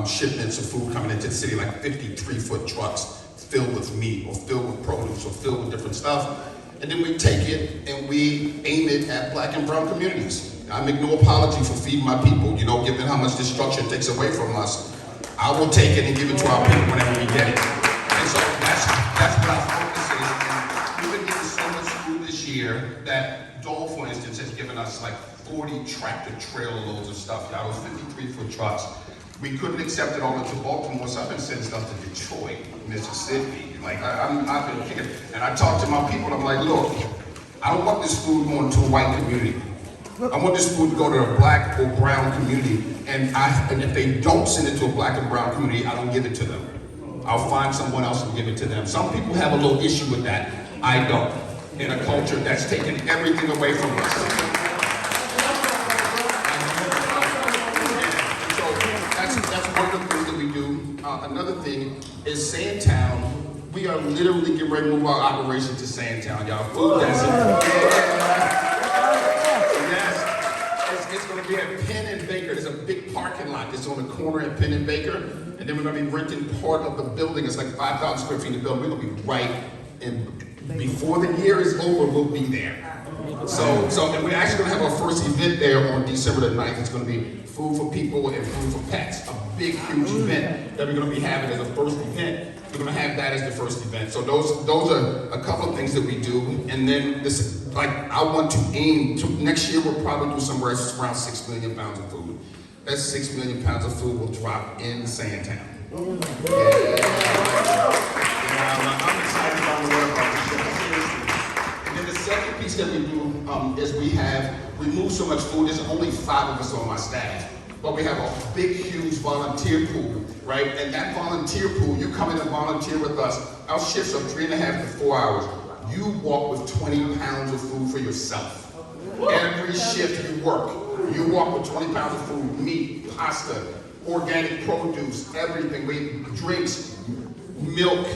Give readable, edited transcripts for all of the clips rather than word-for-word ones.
shipments of food coming into the city, like 53-foot trucks filled with meat or filled with produce or filled with different stuff. And then we take it and we aim it at Black and brown communities. I make no apology for feeding my people, you know, given how much destruction it takes away from us. I will take it and give it to our people whenever we get it. And so that's what our focus is. And we've been getting so much food this year that Dole, for instance, has given us like 40 tractor trailer loads of stuff. Y'all, those 53-foot trucks. We couldn't accept it all into Baltimore, so I've been sending stuff to Detroit, Mississippi. Like, I've been kicking. And I talk to my people, and I'm like, look, I don't want this food going to a white community. I want this food to go to a Black or brown community. And if they don't send it to a Black and brown community, I don't give it to them. I'll find someone else and give it to them. Some people have a little issue with that. I don't. In a culture that's taken everything away from us. That's one of the things that we do. Another thing is Sandtown. We are literally getting ready to move our operation to Sandtown, y'all. Food desert. Yes. It's going to be at Penn and Baker. There's a big parking lot that's on the corner at Penn and Baker. And then we're going to be renting part of the building. It's like 5,000 square feet of building. We're going to be right in. Before the year is over, we'll be there. So and we're actually going to have our first event there on December the 9th. It's going to be food for people and food for pets. A big, huge event that we're going to be having as a first event. We're going to have that as the first event. So those are a couple of things that we do. And then this, like, I want to aim to, next year we'll probably do somewhere around 6 million pounds of food. That 6 million pounds of food will drop in Sandtown. I'm excited about the work about this show. And then the second piece that we do is we move so much food. There's only 5 of us on my staff, but we have a big, huge volunteer pool, right? And that volunteer pool, you come in and volunteer with us. Our shifts are 3.5 to 4 hours. You walk with 20 pounds of food for yourself. Every shift you work, you walk with 20 pounds of food, meat, pasta, organic produce, everything, drinks, milk,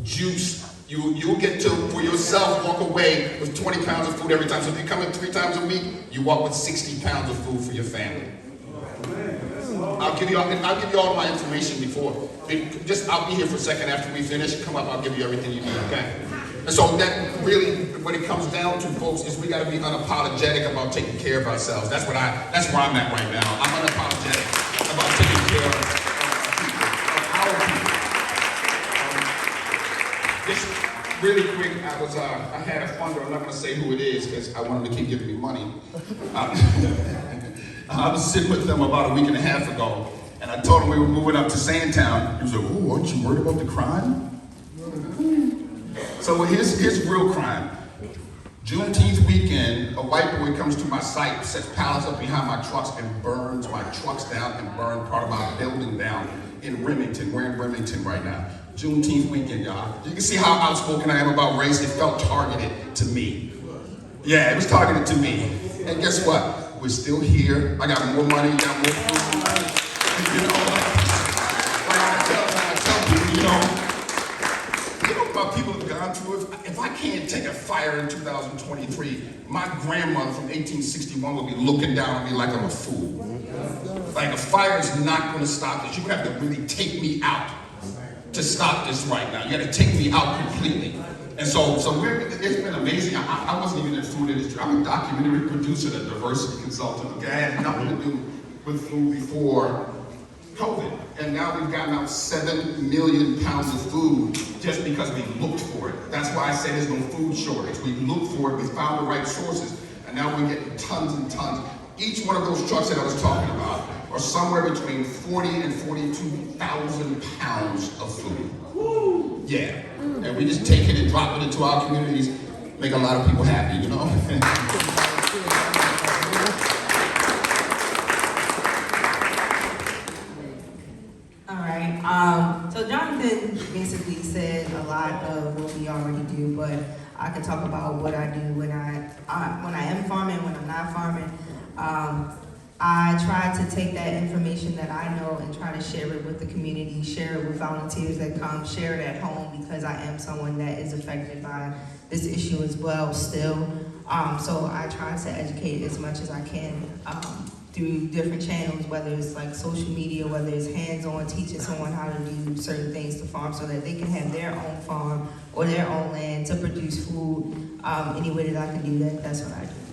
juice. You'll get to, for yourself, walk away with 20 pounds of food every time. So if you come in 3 times a week, you walk with 60 pounds of food for your family. I'll give you all my information before. I'll be here for a second after we finish. Come up, I'll give you everything you need, okay? And so that really, what it comes down to, folks, is we gotta be unapologetic about taking care of ourselves. That's where I'm at right now. I'm unapologetic about taking care of our people. Just really quick, I had a funder, I'm not gonna say who it is because I want him to keep giving me money. I was sitting with them about a week and a half ago, and I told him we were moving up to Sandtown. He was like, "Ooh, aren't you worried about the crime?" So here's real crime. Juneteenth weekend, a white boy comes to my site, sets pallets up behind my trucks and burns my trucks down and burns part of my building down in Remington. We're in Remington right now. Juneteenth weekend, y'all. You can see how outspoken I am about race. It felt targeted to me. Yeah, it was targeted to me. And guess what? We're still here. I got more money, got more food. You know, like I tell people, you know about people have gone through it. If I can't take a fire in 2023, my grandmother from 1861 will be looking down on me like I'm a fool. Like a fire is not going to stop this. You would have to really take me out to stop this right now. You got to take me out completely. And so it's been amazing. I wasn't even in the food industry. I'm a documentary producer and a diversity consultant. Okay, I had nothing to do with food before COVID. And now we've gotten out 7 million pounds of food just because we looked for it. That's why I say there's no food shortage. We looked for it, we found the right sources, and now we're getting tons and tons. Each one of those trucks that I was talking about are somewhere between 40 and 42,000 pounds of food. Woo. Yeah. And we just take it and drop it into our communities, make a lot of people happy, you know? All right, so Jonathan basically said a lot of what we already do, but I could talk about what I do when I am farming, when I'm not farming. I try to take that information that I know and try to share it with the community, share it with volunteers that come, share it at home, because I am someone that is affected by this issue as well still. So I try to educate as much as I can through different channels, whether it's like social media, whether it's hands-on, teaching someone how to do certain things to farm so that they can have their own farm or their own land to produce food. Any way that I can do that, that's what I do.